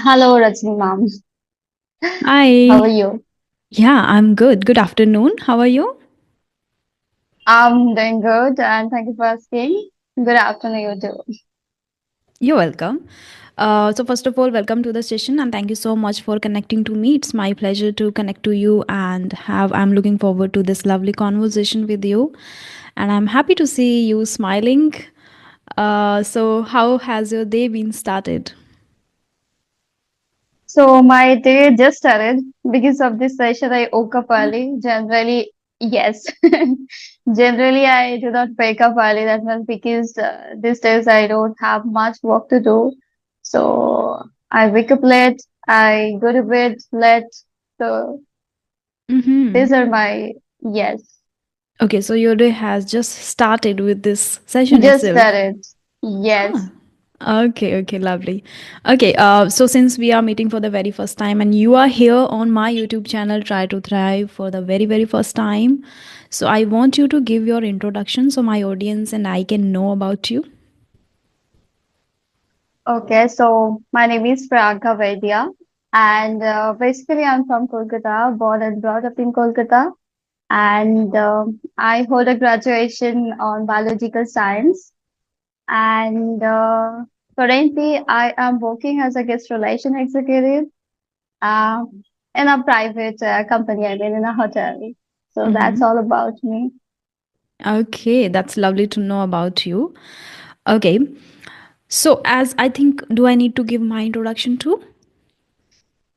Hello, Rajni ma'am. How are Hi. you? Yeah, I'm good. Good afternoon. How are you? I'm doing good and thank you for asking. Good afternoon, you too. You're welcome. So first of all, welcome to the session and thank you so much for connecting to me. It's my pleasure to connect to you and have I'm looking forward to this lovely conversation with you. And I'm happy to see you smiling. So how has your day been started? So my day just started because of this session. I woke up early. Generally, yes. Generally, I do not wake up early that much because these days I don't have much work to do. So I wake up late. I go to bed late. So Mm-hmm. these are my yes. Okay, so your day has just started with this session Just itself. started. Yes. Ah, okay, lovely. Okay, so since we are meeting for the very first time and you are here on my YouTube channel, Try to Thrive, for the very first time, so I want you to give your introduction so my audience and I can know about you. Okay, so my name is Priyanka Vaidya, and basically I'm from Kolkata, born and brought up in Kolkata, and I hold a graduation on biological science, and currently I am working as a guest relation executive uh, in a private company, I mean in a hotel. So that's Mm-hmm. all about me. Okay, that's lovely to know about you. Okay, so as I think, do I need to give my introduction too?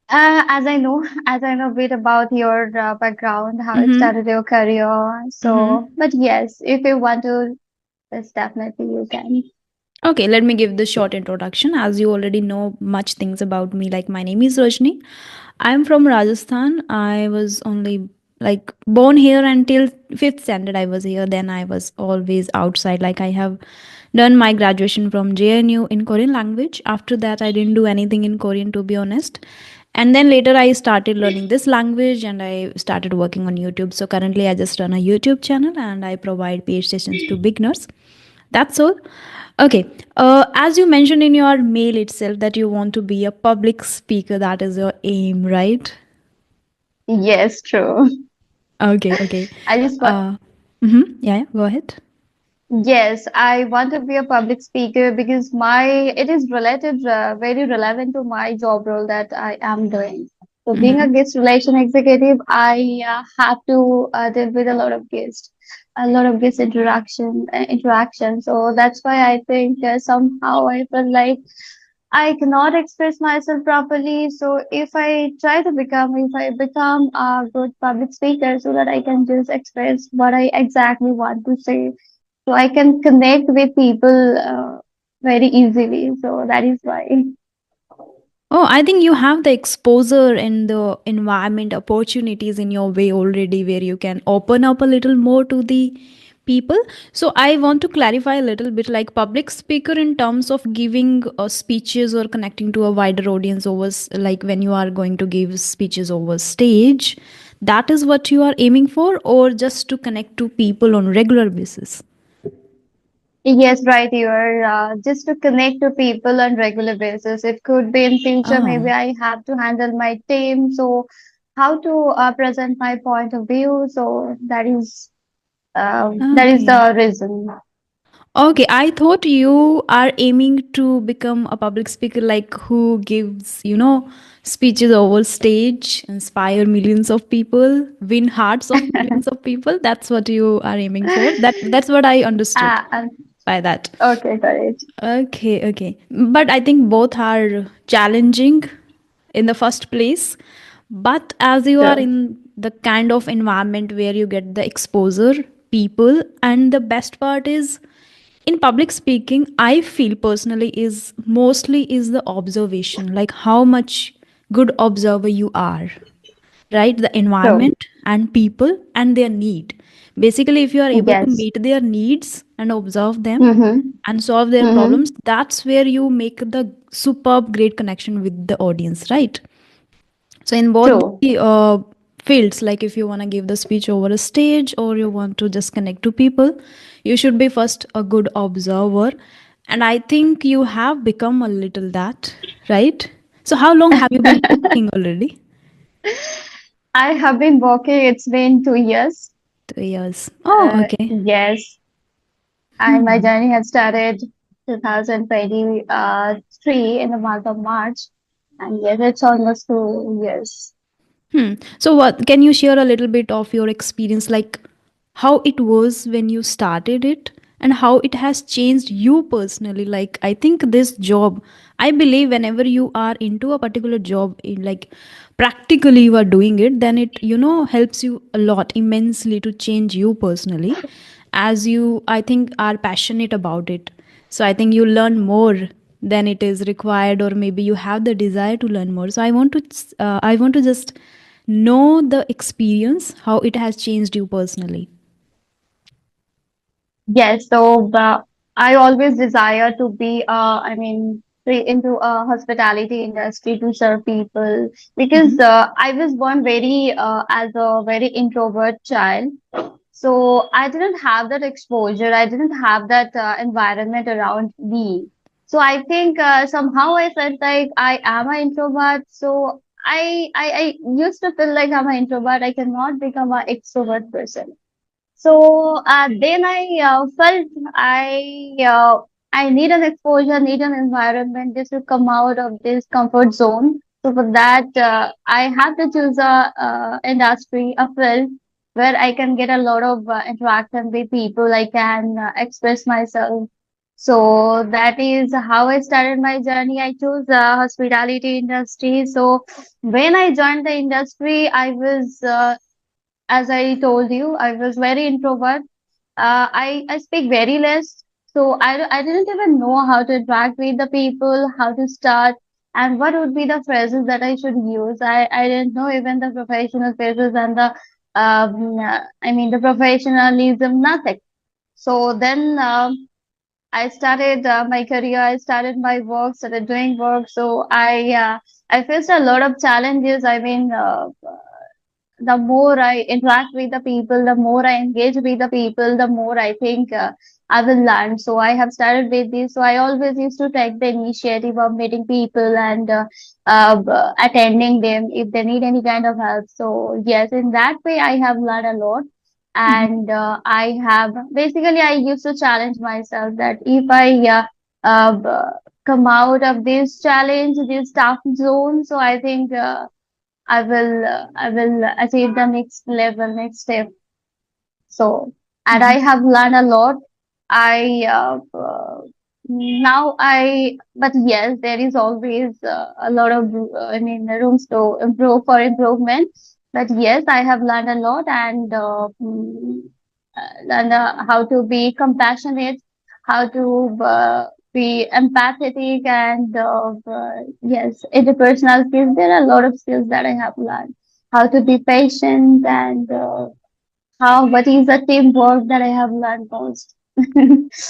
As I know, as I know a bit about your background, how you Mm-hmm. started your career. Mm-hmm. So, but yes, if you want to, yes, definitely you can. Okay, let me give the short introduction. As you already know much things about me, like my name is Rajni. I'm from Rajasthan. I was only like born here until fifth standard. I was here. Then I was always outside. Like I have done my graduation from JNU in Korean language. After that, I didn't do anything in Korean, to be honest. And then later, I started learning this language and I started working on YouTube. So currently, I just run a YouTube channel and I provide paid sessions to beginners. That's all. Okay. As you mentioned in your mail itself that you want to be a public speaker, that is your aim, right? Yes, true. Okay. I just want, Uh, yeah, go ahead. yes, I want to be a public speaker because it is related, very relevant to my job role that I am doing. So being a Mm-hmm. guest relation executive, I have to deal with a lot of guest interaction. So that's why I think somehow I feel like I cannot express myself properly. So if I become a good public speaker so that I can just express what I exactly want to say, so I can connect with people very easily. So that is why. Oh, I think you have the exposure and the environment opportunities in your way already where you can open up a little more to the people. So I want to clarify a little bit like public speaker in terms of giving speeches or connecting to a wider audience over like when you are going to give speeches over stage. That is what you are aiming for or just to connect to people on regular basis. Yes, right. You are just to connect to people on regular basis. It could be in future, maybe Oh, I have to handle my team. So how to present my point of view. So that is okay. the reason. Okay, I thought you are aiming to become a public speaker, like who gives, speeches over stage, inspire millions of people, win hearts of millions of people. That's what you are aiming for. That's what I understood Ah, um, by that. okay, got it. Okay. But I think both are challenging in the first place. But as you are Sure. in the kind of environment where you get the exposure, people, and the best part is in public speaking, I feel personally is mostly is the observation, like how much good observer you are, right? The True. environment and people and their need. Basically, if you are able to Yes. meet their needs and observe them Mm-hmm. and solve their Mm-hmm. problems, that's where you make the superb great connection with the audience, right? So in both True. the fields, like if you want to give the speech over a stage or you want to just connect to people, you should be first a good observer. And I think you have become a little that, right? So how long have you been working already? I have been working, it's been 2 years. 2 years. Oh, okay. Yes, and my Hmm. journey had started 2023 in the month of March. And yes, it's almost 2 years. Hmm. So, what can you share a little bit of your experience, like how it was when you started it and how it has changed you personally? Like, I think this job, I believe whenever you are into a particular job, like practically you are doing it, then it, helps you a lot immensely to change you personally, as you, I think, are passionate about it. So, I think you learn more than it is required, or maybe you have the desire to learn more. So I want to just know the experience, how it has changed you personally. Yes, so I always desire to be, into a hospitality industry to serve people because Hmm. I was born very as a very introvert child. So I didn't have that exposure. I didn't have that environment around me. So I think somehow I felt like I am an introvert. So I used to feel like I'm an introvert. I cannot become an extrovert person. So then I felt I need an exposure, need an environment just to come out of this comfort zone. So for that, I have to choose a industry, a field where I can get a lot of interaction with people. I can express myself. So that is how I started my journey. I chose hospitality industry. So when I joined the industry, I was as I told you, I was very introvert. I speak very less. So I didn't even know how to interact with the people, how to start, and what would be the phrases that I should use. I didn't know even the professional phrases and the professionalism, nothing. So then I started my career, I started my work, started doing work. So I faced a lot of challenges. The more I interact with the people, the more I engage with the people, the more I think I will learn. So I have started with this. So I always used to take the initiative of meeting people and attending them if they need any kind of help. So yes, in that way, I have learned a lot. Hmm. And I have basically I used to challenge myself that if I come out of this challenge, this tough zone, so I think. I will achieve the next level, next step. So, and I Hmm. have learned a lot. I now I, but yes, there is always a lot of rooms to improve for improvement. But yes, I have learned a lot and learned how to be compassionate, how to be empathetic, and yes, interpersonal skills. There are a lot of skills that I have learned. How to be patient and how, what is the teamwork that I have learned most?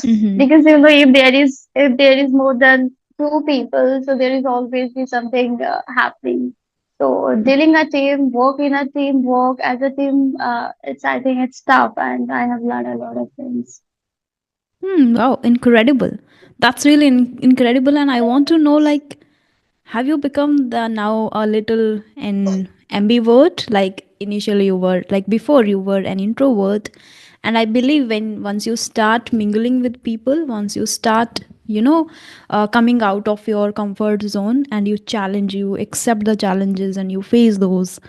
Hmm. Because if there is more than two people, so there is always be something happening. So dealing a team, work in a team, work as a team, it's I think it's tough, and I have learned a lot of things. Hmm, wow, incredible. That's really incredible. And I want to know, like, have you become the now a little an ambivert? Like initially you were, like before you were an introvert, and I believe when once you start mingling with people, once you start, coming out of your comfort zone and you challenge, you accept the challenges and you face those.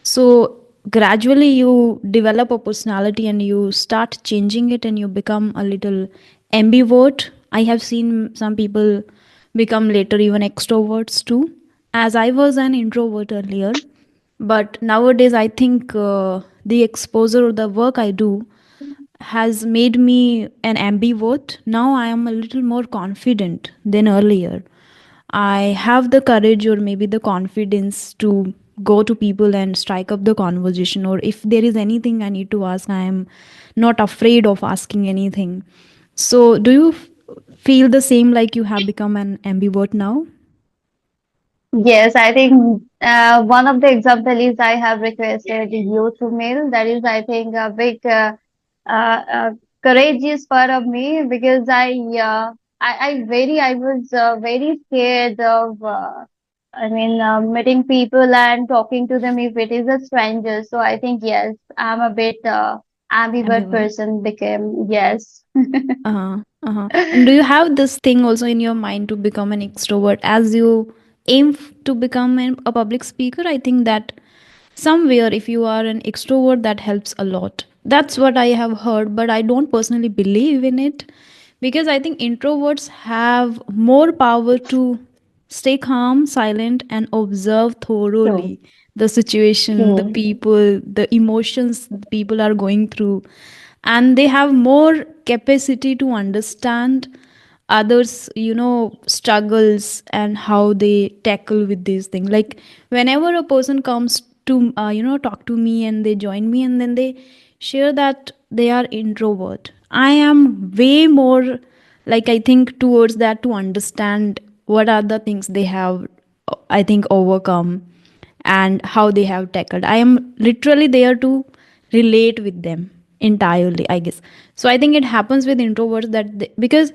So gradually you develop a personality and you start changing it and you become a little ambivert. I have seen some people become later even extroverts too. As I was an introvert earlier, but nowadays I think the exposure or the work I do has made me an ambivert. Now I am a little more confident than earlier. I have the courage or maybe the confidence to go to people and strike up the conversation, or if there is anything I need to ask, I am not afraid of asking anything. So, do you feel the same, like you have become an ambivert now? Yes, I think one of the example is I have requested you to mail. That is, I think, a big courageous part of me because I was very scared of meeting people and talking to them if it is a stranger. So I think yes, I'm a bit ambivert Ambivert. person became yes. Uh-huh. Uh-huh. And do you have this thing also in your mind to become an extrovert as you aim to become a public speaker? I think that somewhere if you are an extrovert that helps a lot. That's what I have heard, but I don't personally believe in it because I think introverts have more power to stay calm, silent, and observe True, thoroughly the situation, the true. people, the emotions people are going through, and they have more capacity to understand others, struggles and how they tackle with these things. Like whenever a person comes to talk to me and they join me and then they share that they are introvert, I am way more, like, I think towards that to understand what are the things they have, I think, overcome and how they have tackled. I am literally there to relate with them entirely, I guess. So I think it happens with introverts that because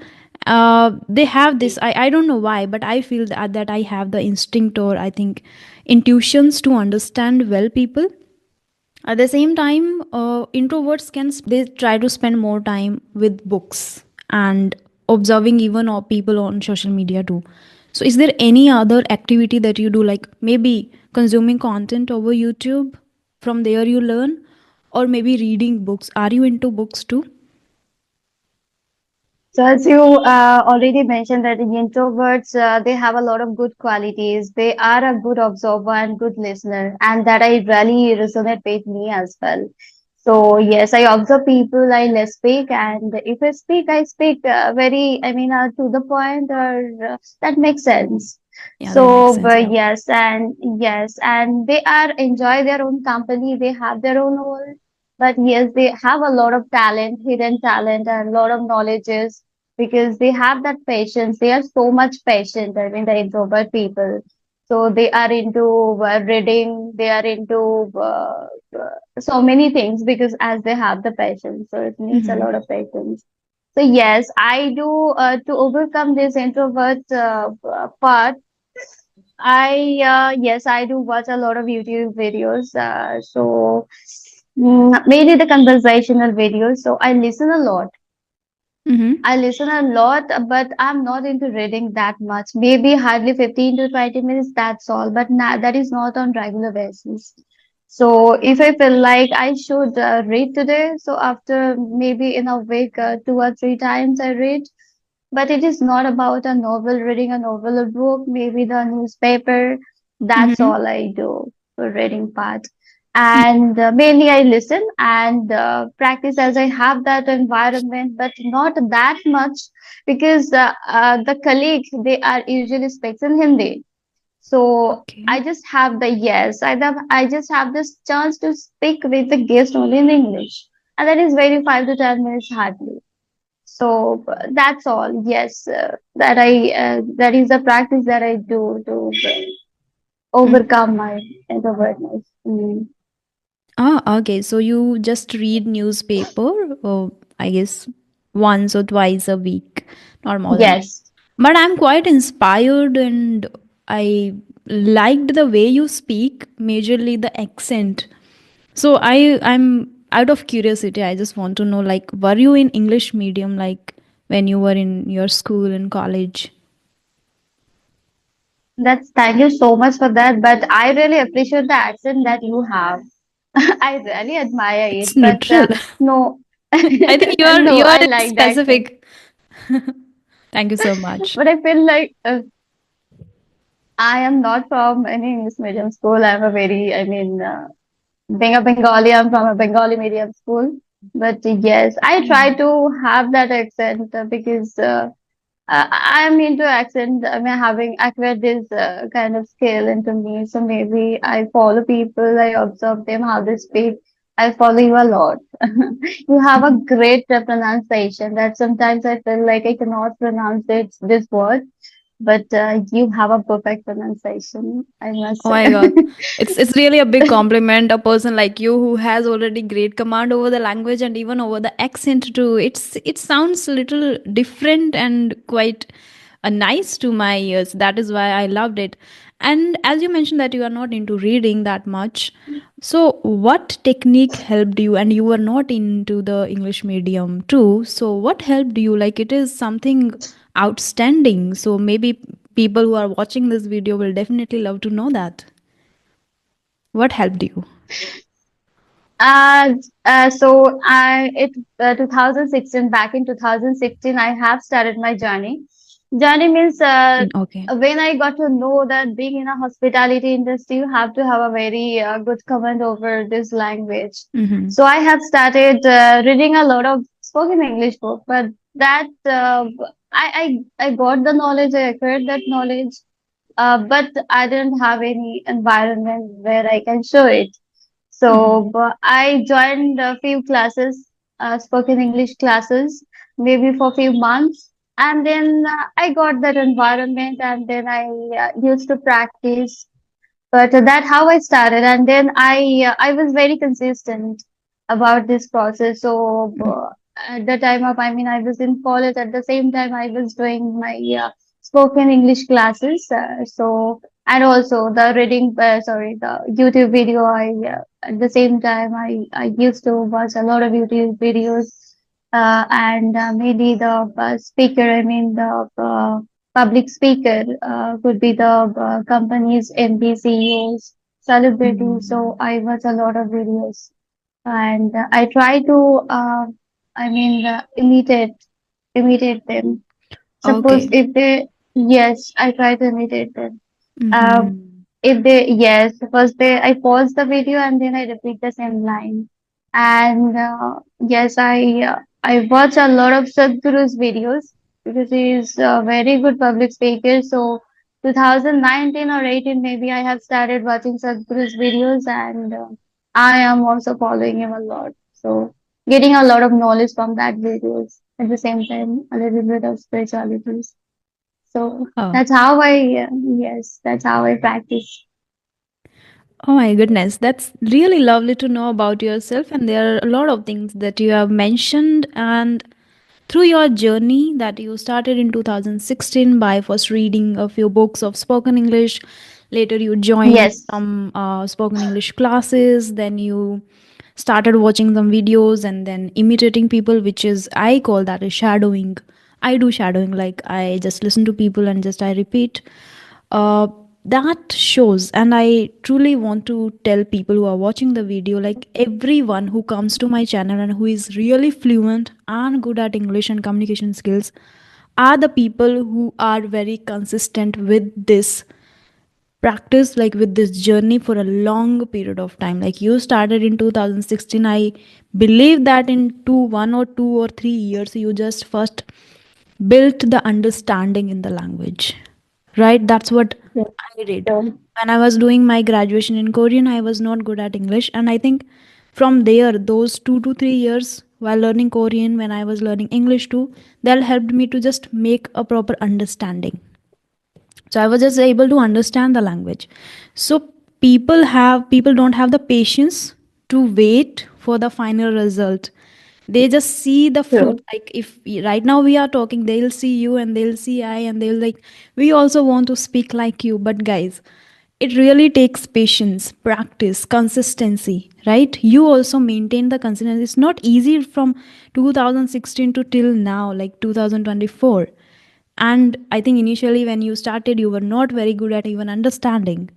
they have this, I don't know why, but I feel that I have the instinct, or I think intuitions, to understand well people. At the same time, introverts they try to spend more time with books and observing even people on social media too. So, is there any other activity that you do, like maybe consuming content over YouTube? From there you learn, or maybe reading books. Are you into books too? So as you already mentioned that the introverts, they have a lot of good qualities. They are a good observer and good listener, and that I really resonate with me as well. So yes, I observe people, I less speak, and if I speak very, to the point, or that makes sense. Yeah, that makes So, sense. but Yeah. yes, and they are enjoy their own company. They have their own world, but yes, they have a lot of talent, hidden talent, and a lot of knowledges because they have that patience. They are so much patient. I mean, the introvert people. So they are into reading. They are into so many things because as they have the patience, so it needs a Mm-hmm. lot of patience. So yes, I do to overcome this introvert part. Yes, I do watch a lot of YouTube videos. Mainly the conversational videos. So I listen a lot. Mm-hmm. I listen a lot, but I'm not into reading that much. Maybe hardly 15 to 20 minutes, that's all. But that is not on regular basis. So if I feel like I should read today, so after maybe in a week, 2 or 3 times I read. But it is not about a novel, reading a novel or book, maybe the newspaper. That's Mm-hmm. all I do for reading part. And mainly I listen and practice as I have that environment, but not that much because the colleague, they are usually speaks in Hindi. So Okay. I just have the yes, I just have this chance to speak with the guest only in English. And that is very 5 to 10 minutes hardly. So that's all. Yes, that is the practice that I do to overcome my introvertness. Mm. Ah, okay. So you just read newspaper, I guess once or twice a week, not more than. Yes, But I'm quite inspired, and I liked the way you speak, majorly the accent. So I'm out of curiosity. I just want to know, like, were you in English medium, like when you were in your school and college? that's thank you so much for that. But I really appreciate the accent that you have. I really admire it. It's But neutral. no, I think no, you are I like the accent. specific. Thank you so much. But I feel like I am not from any English medium school. I'm a very, being a Bengali, I'm from a Bengali medium school. But yes, I try to have that accent because I'm into accent. I mean, having acquired this kind of skill into me. So maybe I follow people, I observe them, how they speak. I follow you a lot. You have a great pronunciation that sometimes I feel like I cannot pronounce this word, but you have a perfect pronunciation, I must Oh say. my god. It's really a big compliment, a person like you who has already great command over the language and even over the accent too. It sounds a little different and quite nice to my ears. That is why I loved it. And as you mentioned that you are not into reading that much, so what technique helped you? And you were not into the English medium too. So what helped you? Like it is something outstanding. So maybe people who are watching this video will definitely love to know that. What helped you? Uh, so I it 2016, back in 2016 I have started my journey. Journey means Okay. when I got to know that being in a hospitality industry, you have to have a very good command over this language. Mm-hmm. So I have started reading a lot of spoken English book, but that I got the knowledge, I acquired that knowledge, but I didn't have any environment where I can show it. Mm-hmm. So I joined a few classes, spoken English classes, maybe for a few months. And then I got that environment, and then I used to practice. But that's how I started. And then I was very consistent about this process. So at the time of, I mean, I was in college. At the same time, I was doing my spoken English classes. And also the reading, the YouTube video. At the same time, I used to watch a lot of YouTube videos. And maybe the speaker, I mean, the public speaker could be the company's MD, CEOs, celebrities. So I watch a lot of videos, and I try to, imitate them. Suppose Okay. if they, yes, I try to imitate them. Uh, Mm-hmm. if they, yes, first I pause the video and then I repeat the same line. And yes, I watch a lot of Sadhguru's videos because he is a very good public speaker. So 2019 or 18, maybe I have started watching Sadhguru's videos, and I am also following him a lot. So getting a lot of knowledge from that videos at the same time, a little bit of spiritualities. So Oh. that's how yes, that's how I practice. Oh my goodness, that's really lovely to know about yourself. And there are a lot of things that you have mentioned. And through your journey that you started in 2016 by first reading a few books of spoken English, later you joined Yes, some spoken English classes, then you started watching some videos and then imitating people, which is, I call that as shadowing. I do shadowing, like I just listen to people and just I repeat. uh, that shows, and I truly want to tell people who are watching the video, like everyone who comes to my channel and who is really fluent and good at English and communication skills are the people who are very consistent with this practice, like with this journey for a long period of time. Like you started in 2016, I believe that in 1 or 2 or 3 years you just first built the understanding in the language, right? That's what yes, I did. sure. When I was doing my graduation in Korean, I was not good at English, and I think from there, those 2 to 3 years while learning Korean, when I was learning English too, that helped me to just make a proper understanding. So I was just able to understand the language. So people don't have the patience to wait for the final result. They just see the fruit. True. Like if right now we are talking, they'll see you and they'll see I, and they'll like, we also want to speak like you. But guys, it really takes patience, practice, consistency, right? You also maintain the consistency. It's not easy from 2016 to till now, like 2024. And I think initially when you started, you were not very good at even understanding.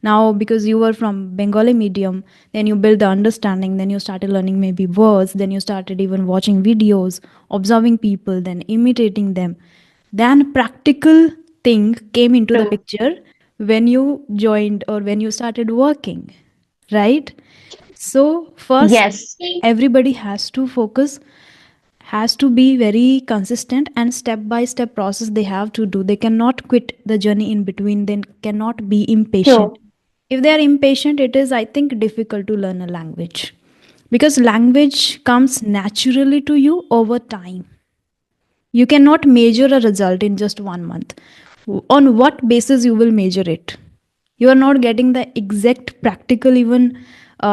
Now, because you were from Bengali medium, then you built the understanding, then you started learning maybe words, then you started even watching videos, observing people, then imitating them. Then practical thing came into the True. picture when you joined or when you started working, right? So first, Yes, everybody has to focus, has to be very consistent, and step by step process they have to do. They cannot quit the journey in between. They cannot be impatient. true. If they are impatient, it is, I think, difficult to learn a language, because language comes naturally to you over time. You cannot measure a result in just 1 month. On what basis you will measure it? You are not getting the exact practical even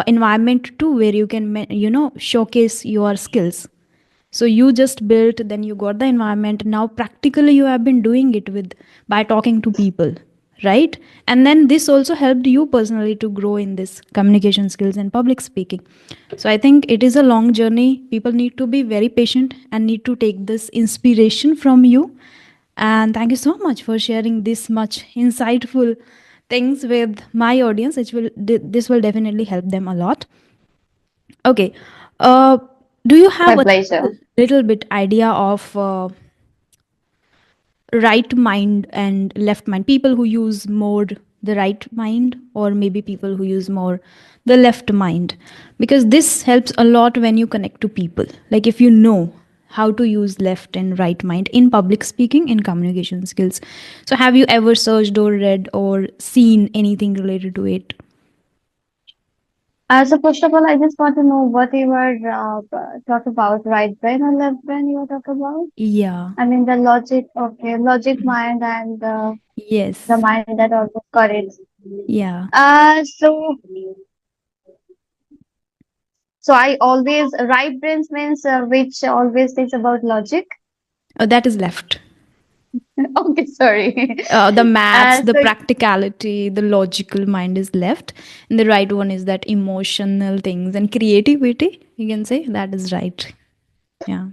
environment too, where you can showcase your skills. So you just built, then you got the environment. Now practically you have been doing it with by talking to people, right? And then this also helped you personally to grow in this communication skills and public speaking. So I think it is a long journey. People need to be very patient and need to take this inspiration from you. And thank you so much for sharing this much insightful things with my audience. This will definitely help them a lot. Okay. Uh, do you have My a pleasure. little bit idea of right mind and left mind, people who use more the right mind, or maybe people who use more the left mind? Because this helps a lot when you connect to people, like if you know how to use left and right mind in public speaking, in communication skills. So have you ever searched or read or seen anything related to it? So first of all, I just want to know what you were talk about, right brain or left brain you were talking about? Yeah. I mean the logic, okay, logic mind and the Yes. mind that always corrects. Yeah. So I always right brains means which always thinks about logic. That is left. Okay, sorry. The maths, the So practicality, the logical mind is left, and the right one is that emotional things and creativity. You can say that is right. Yeah.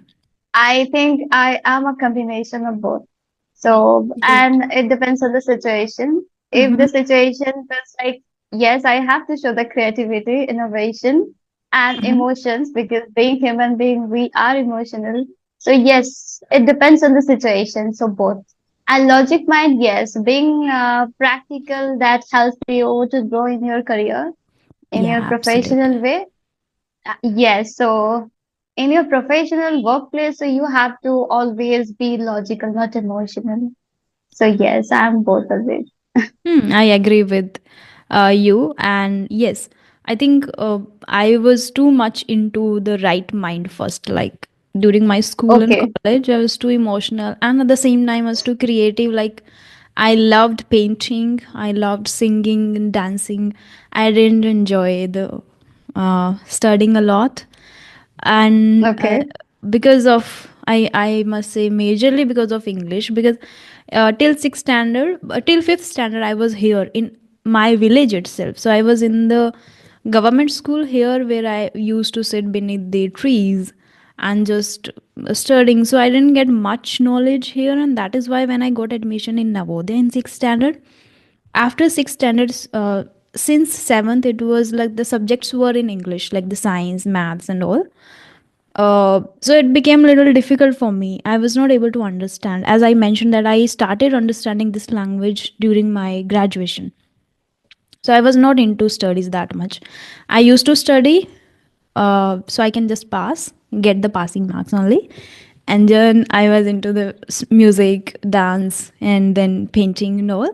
I think I am a combination of both. So, Great. and it depends on the situation. If Mm-hmm. the situation feels like, yes, I have to show the creativity, innovation, and Mm-hmm. emotions because being human being, we are emotional. So, yes, it depends on the situation. So, both. And logic mind, yes, being practical that helps you to grow in your career, in Yeah, your absolutely. professional way. Yes, so in your professional workplace, so you have to always be logical, not emotional. So yes, I'm both of it. I agree with you. And yes, I think I was too much into the right mind first. Like during my school and Okay, college, I was too emotional. And at the same time, I was too creative. Like I loved painting, I loved singing and dancing. I didn't enjoy the studying a lot. And okay, because of I must say majorly because of English, because till sixth standard, till fifth standard, I was here in my village itself. So I was in the government school here, where I used to sit beneath the trees and just studying. So I didn't get much knowledge here, and that is why when I got admission in Navodaya in sixth standard, after sixth standards, since seventh, it was like the subjects were in English, like the science, maths, and all. So it became a little difficult for me. I was not able to understand. As I mentioned, that I started understanding this language during my graduation. So I was not into studies that much. I used to study so I can just pass, get the passing marks only. And then I was into the music, dance, and then painting and all.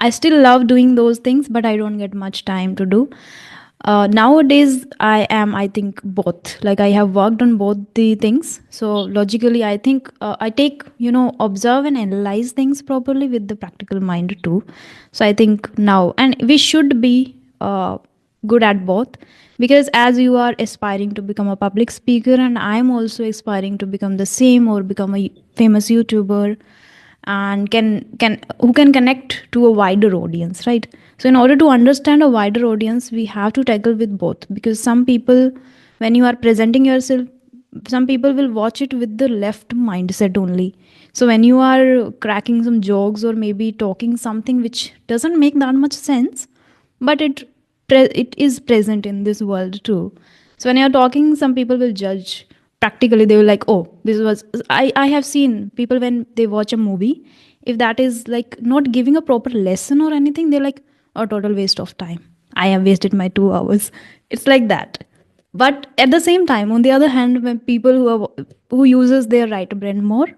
I still love doing those things, but I don't get much time to do. Nowadays, I am, I think, both. Like I have worked on both the things. So logically, I think I take, observe and analyze things properly with the practical mind too. So I think now, and we should be good at both, because as you are aspiring to become a public speaker, and I'm also aspiring to become the same or become a famous YouTuber, and can who can connect to a wider audience, right? So in order to understand a wider audience, we have to tackle with both, because some people, when you are presenting yourself, some people will watch it with the left mindset only. So when you are cracking some jokes or maybe talking something which doesn't make that much sense, but it is present in this world too. So when you're talking, some people will judge. Practically, they will like, oh, this was, I have seen people when they watch a movie, if that is like not giving a proper lesson or anything, they're like, a total waste of time. I have wasted my 2 hours. It's like that. But at the same time, on the other hand, when people who uses their right brain more,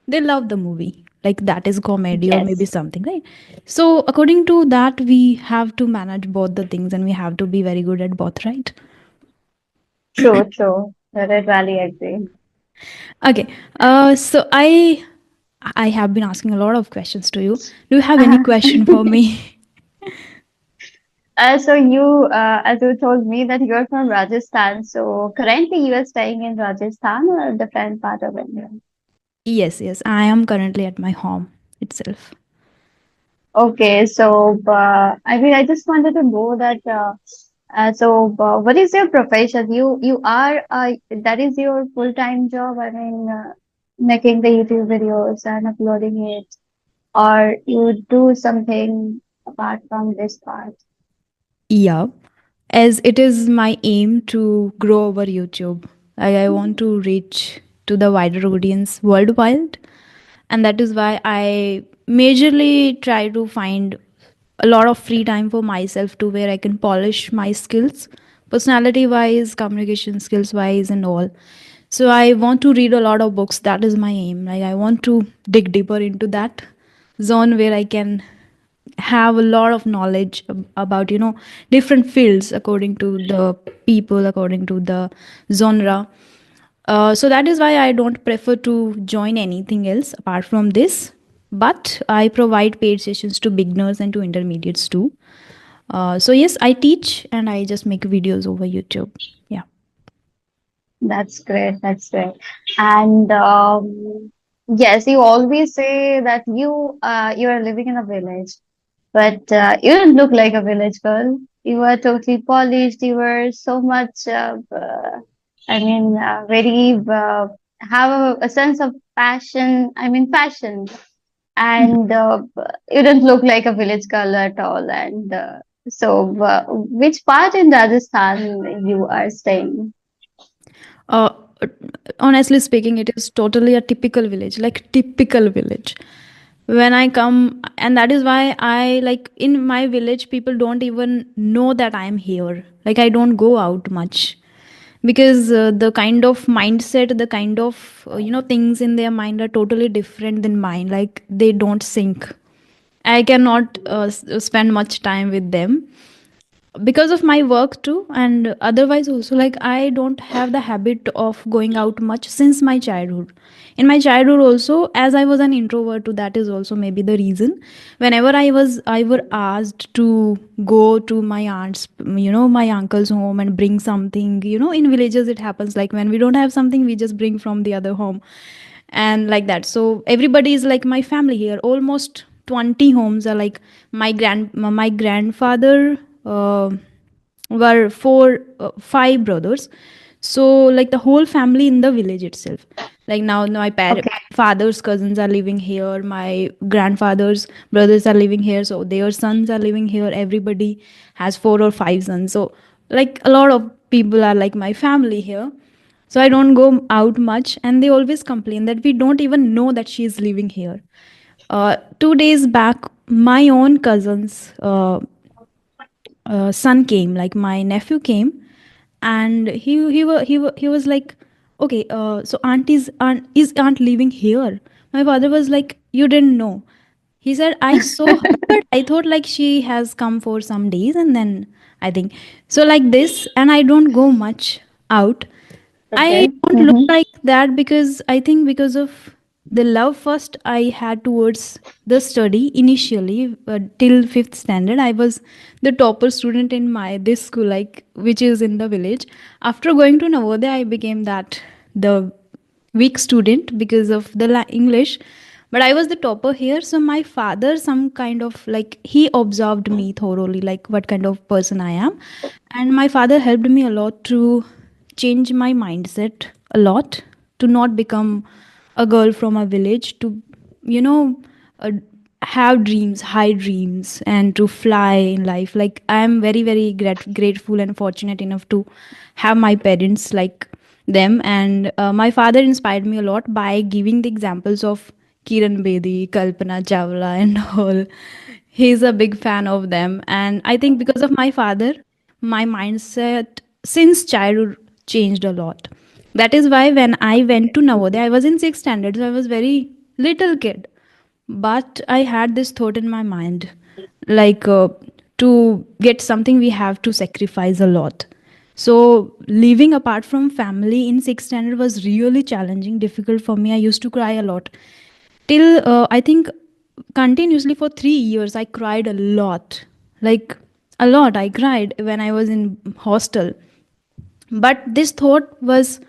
they love the movie, like that is comedy or maybe yes, something, right? So according to that, we have to manage both the things, and we have to be very good at both, right? true, true. I really agree. Okay. So I have been asking a lot of questions to you. Do you have any question for me? So you, as you told me that you're from Rajasthan, so currently you are staying in Rajasthan or a different part of India? Yes, yes, I am currently at my home itself. Okay, so I mean, I just wanted to know that. What is your profession? You are that is your full-time job. I mean, making the YouTube videos and uploading it, or you do something apart from this part. Yeah, as it is my aim to grow over YouTube. I want to reach to the wider audience worldwide, and that is why I majorly try to find a lot of free time for myself to where I can polish my skills, personality wise, communication skills wise, and all. So I want to read a lot of books. That is my aim. Like I want to dig deeper into that zone where I can have a lot of knowledge about different fields according to the people, according to the genre. So that is why I don't prefer to join anything else apart from this. But I provide paid sessions to beginners and to intermediates too. So yes, I teach and I just make videos over YouTube. Yeah. That's great. That's great. And yes, you always say that you are living in a village. But you don't look like a village girl. You were totally polished. You were so much, I mean, very, have a sense of passion. I mean, passion. And you don't look like a village girl at all. And which part in Rajasthan you are staying? Uh, Honestly speaking, it is totally a typical village, like typical village. When I come, and that is why I like in my village, people don't even know that I am here. Like I don't go out much because the kind of mindset, the kind of things in their mind are totally different than mine. Like they don't sync. I cannot spend much time with them because of my work too, and otherwise also, like I don't have the habit of going out much since my childhood. In my childhood also, as I was an introvert too, that is also maybe the reason. Whenever I were asked to go to my aunt's, my uncle's home and bring something, in villages it happens like when we don't have something we just bring from the other home, and like that. So everybody is like my family here. Almost 20 homes are like my grandfather were five brothers. So like the whole family in the village itself. Like now Okay. my father's cousins are living here, my grandfather's brothers are living here, so their sons are living here. Everybody has four or five sons, so like a lot of people are like my family here. So I don't go out much, and they always complain that we don't even know that she is living here. 2 days back, my own cousin's son came, like my nephew came, and he was like, okay, so aunt living here. My father was like, you didn't know. He said, I saw her, but I thought like she has come for some days, and then I think so like this, and I don't go much out. I Okay. don't look Mm-hmm. like that because I think because of the love first I had towards the study initially, till fifth standard. I was the topper student in my this school, like which is in the village. After going to Navodaya, I became that the weak student because of the English. But I was the topper here, so my father some kind of like he observed me thoroughly, like what kind of person I am, and my father helped me a lot to change my mindset a lot, to not become a girl from a village, to you know uh, have dreams, high dreams, and to fly in life. Like I am very very grateful and fortunate enough to have my parents like them, and my father inspired me a lot by giving the examples of Kiran Bedi, Kalpana Chawla, and all. He's a big fan of them, and I think because of my father, my mindset since childhood changed a lot. That is why when I went to Navodaya, I was in sixth standard, so I was very little kid. But I had this thought in my mind, like to get something, we have to sacrifice a lot. So living apart from family in sixth standard was really challenging, difficult for me. I used to cry a lot till I think continuously for 3 years. I cried a lot, like a lot. I cried when I was in hostel, but this thought was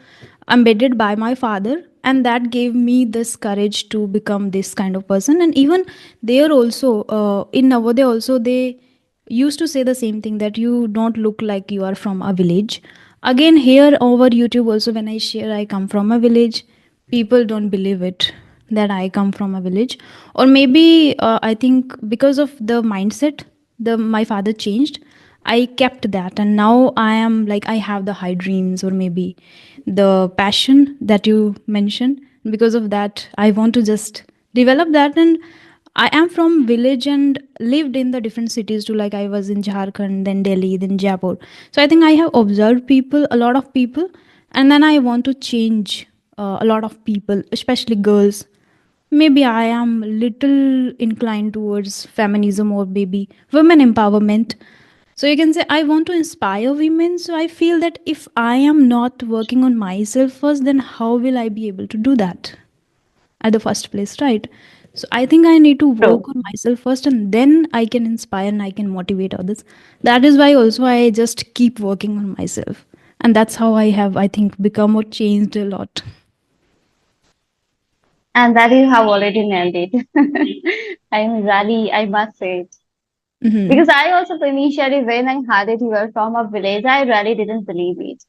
embedded by my father, and that gave me this courage to become this kind of person. And even there also, in Navodaya also, they used to say the same thing, that you don't look like you are from a village. Again, here over YouTube also, when I share I come from a village, people don't believe it, that I come from a village. Or maybe I think because of the mindset the my father changed, I kept that, and now I am like, I have the high dreams, or maybe the passion that you mentioned. Because of that, I want to just develop that. And I am from village and lived in the different cities too. Like I was in Jharkhand, then Delhi, then Jaipur. So I think I have observed people, a lot of people, and then I want to change a lot of people, especially girls. Maybe I am little inclined towards feminism, or maybe women empowerment. So you can say I want to inspire women. So I feel that if I am not working on myself first, then how will I be able to do that at the first place, right? So I think I need to work True. on myself first, and then I can inspire and I can motivate others. That is why also I just keep working on myself. And that's how I have, I think, become or changed a lot. And that you have already nailed it. I'm really, I must say it. Because Hmm. I also initially, when I heard it, you were from a village, I really didn't believe it.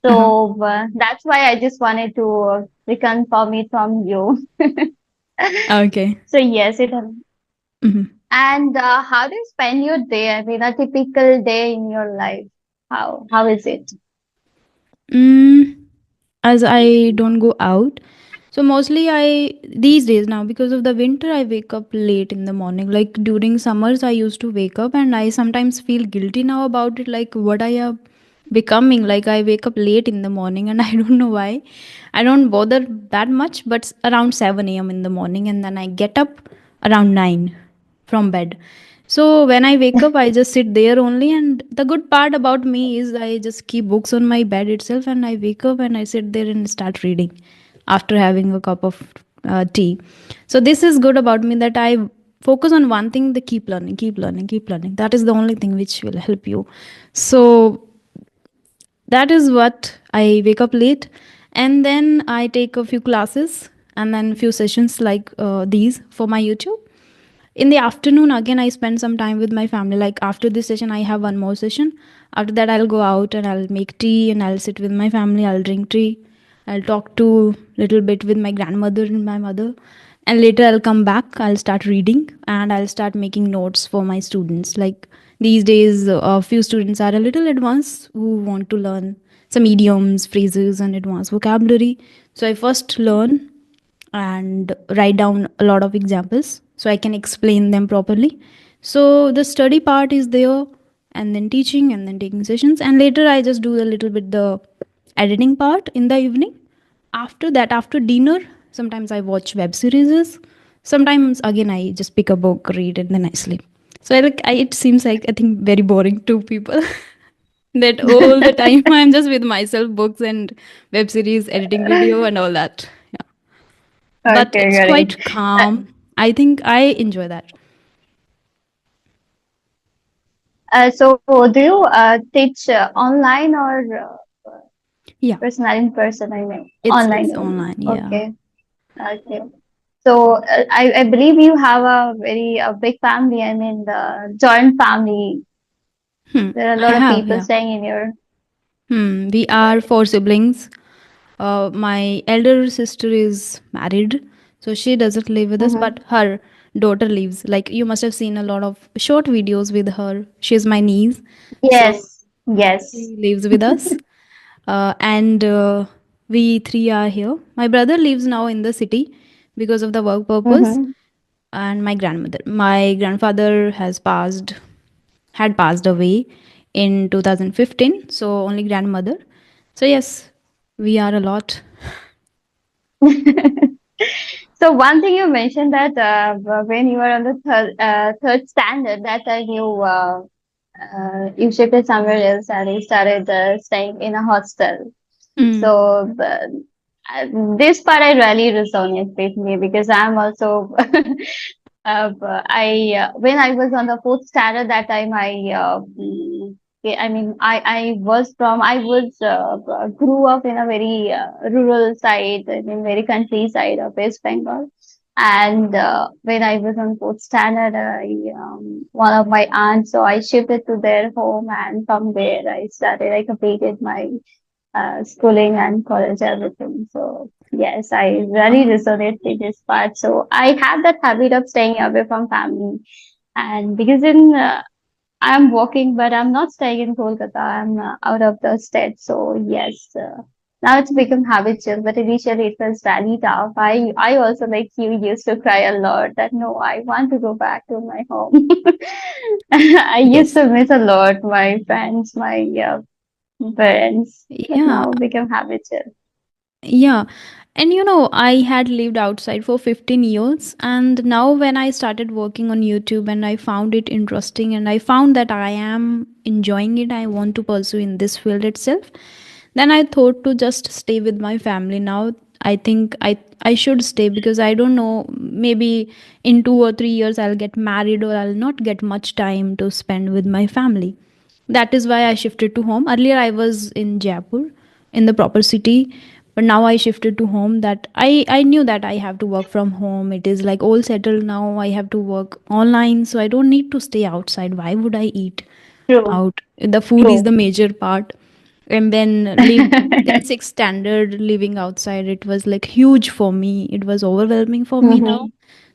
Uh-huh. So that's why I just wanted to reconfirm it from you. Okay. So yes, it. Hmm. And how do you spend your day? I mean, a typical day in your life. How is it? Mm, as I don't go out, so mostly I, these days now, because of the winter, I wake up late in the morning. Like during summers, I used to wake up, and I sometimes feel guilty now about it. Like what I am becoming. Like I wake up late in the morning, and I don't know why. I don't bother that much, but around 7 a.m. in the morning, and then I get up around 9 from bed. So when I wake up, I just sit there only. And the good part about me is I just keep books on my bed itself, and I wake up and I sit there and start reading after having a cup of tea. So this is good about me, that I focus on one thing, they keep learning, keep learning, keep learning. That is the only thing which will help you. So that is what I wake up late, and then I take a few classes and then few sessions like these for my YouTube. In the afternoon, again, I spend some time with my family. Like after this session, I have one more session. After that, I'll go out and I'll make tea and I'll sit with my family. I'll drink tea. I'll talk to little bit with my grandmother and my mother. And later I'll come back. I'll start reading and I'll start making notes for my students. Like these days, a few students are a little advanced who want to learn some idioms, phrases, and advanced vocabulary. So I first learn and write down a lot of examples so I can explain them properly. So the study part is there, and then teaching, and then taking sessions, and later I just do a little bit the editing part in the evening. After that, after dinner, sometimes I watch web series. Sometimes again I just pick a book, read, and then I sleep. So it seems like, I think, very boring to people that all the time I'm just with myself, books and web series, editing video, and all that. Yeah, but Okay, it's great. quite Uh, calm. I think I enjoy that. so do you teach online or Yeah, personal in person? I mean, it's online only. online. Yeah. Okay. Okay. So I believe you have a very big family. I mean, the joint family. There are a I lot of have. people Yeah. staying in your. We are Right. four siblings. My elder sister is married, so she doesn't live with us, Mm-hmm. but her daughter lives. Like you must have seen a lot of short videos with her. She's my niece, so Yes. Yes. she lives with us. And we three are here. My brother lives now in the city because of the work purpose, Mm-hmm. and my grandmother. My grandfather had passed away in 2015, so only grandmother. So yes, we are a lot. So one thing you mentioned that when you were on the third standard, that time you shifted somewhere else and you started staying in a hostel. Mm. So uh, this part I really resonate with me because I'm also I when I was on the fourth standard that time I I mean, I was grew up in a very rural side, I mean, very countryside of West Bengal. And when I was on fourth standard, one of my aunts, so I shifted to their home, and from there I completed my schooling and college, everything. So yes, I really Uh, resonate with this part. So I have that habit of staying away from family, and because in I'm working, but I'm not staying in Kolkata. I'm out of the state. So yes, now it's become habitual. But initially it was really tough. I also like you used to cry a lot. That no, I want to go back to my home. I used yes. to miss a lot my friends, my parents. But Yeah. now it become habitual. Yeah. And I had lived outside for 15 years. And now, when I started working on YouTube and I found it interesting and I found that I am enjoying it, I want to pursue in this field itself, then I thought to just stay with my family. Now, I think I should stay because I don't know, maybe in 2 or 3 years I'll get married or I'll not get much time to spend with my family. That is why I shifted to home. Earlier I was in Jaipur, in the proper city, but now I shifted to home. That I knew that I have to work from home. It is like all settled now. I have to work online, so I don't need to stay outside. Why would I eat True, out? The food is true. the major part. And then then sixth standard living outside, it was like huge for me. It was overwhelming for me now. Mm-hmm,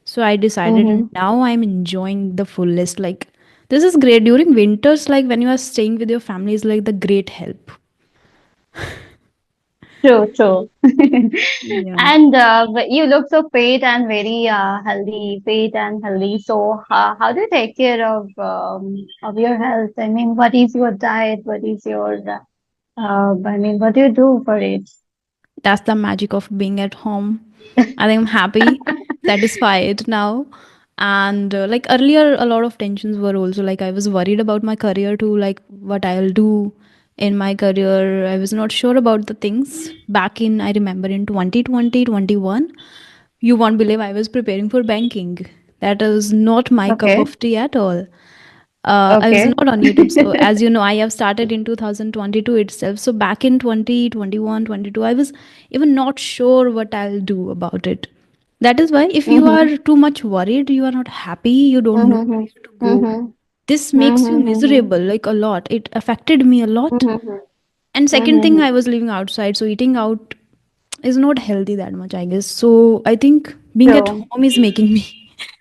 So I decided, and mm-hmm. now I'm enjoying the fullest. Like, this is great during winters. Like, when you are staying with your family, is like the great help. True, true. Yeah. And but you look so fit and very healthy, fit and healthy. So how do you take care of your health? I mean, what is your diet? What is your I mean, what do you do for it? That's the magic of being at home. I think I'm happy, satisfied now. And like earlier, a lot of tensions were also like I was worried about my career too, like what I'll do in my career. I was not sure about the things. Back in, I remember in 2020, 21, you won't believe I was preparing for banking. That was not my cup Okay, of tea at all. I was okay. not on YouTube. So, as you know, I have started in 2022 itself. So, back in 2021, 22, I was even not sure what I'll do about it. That is why, if you Mm-hmm, are too much worried, you are not happy, you don't know mm-hmm, where to go, mm-hmm, this makes you mm-hmm, miserable like a lot. It affected me a lot. mm-hmm, And second thing, mm-hmm. I was living outside. So, eating out is not healthy that much, I guess. So I think being at True. home is making me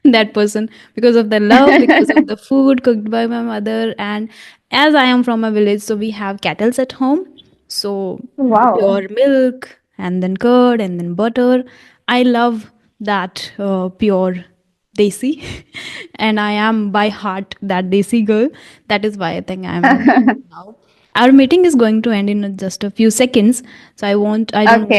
that person, because of the love, because of the food cooked by my mother. And as I am from a village, so we have cattles at home. So Wow. pure milk and then curd and then butter. I love that pure desi. And I am by heart that desi girl. That is why I think I'm now. Our meeting is going to end in just a few seconds. So I don't want Okay.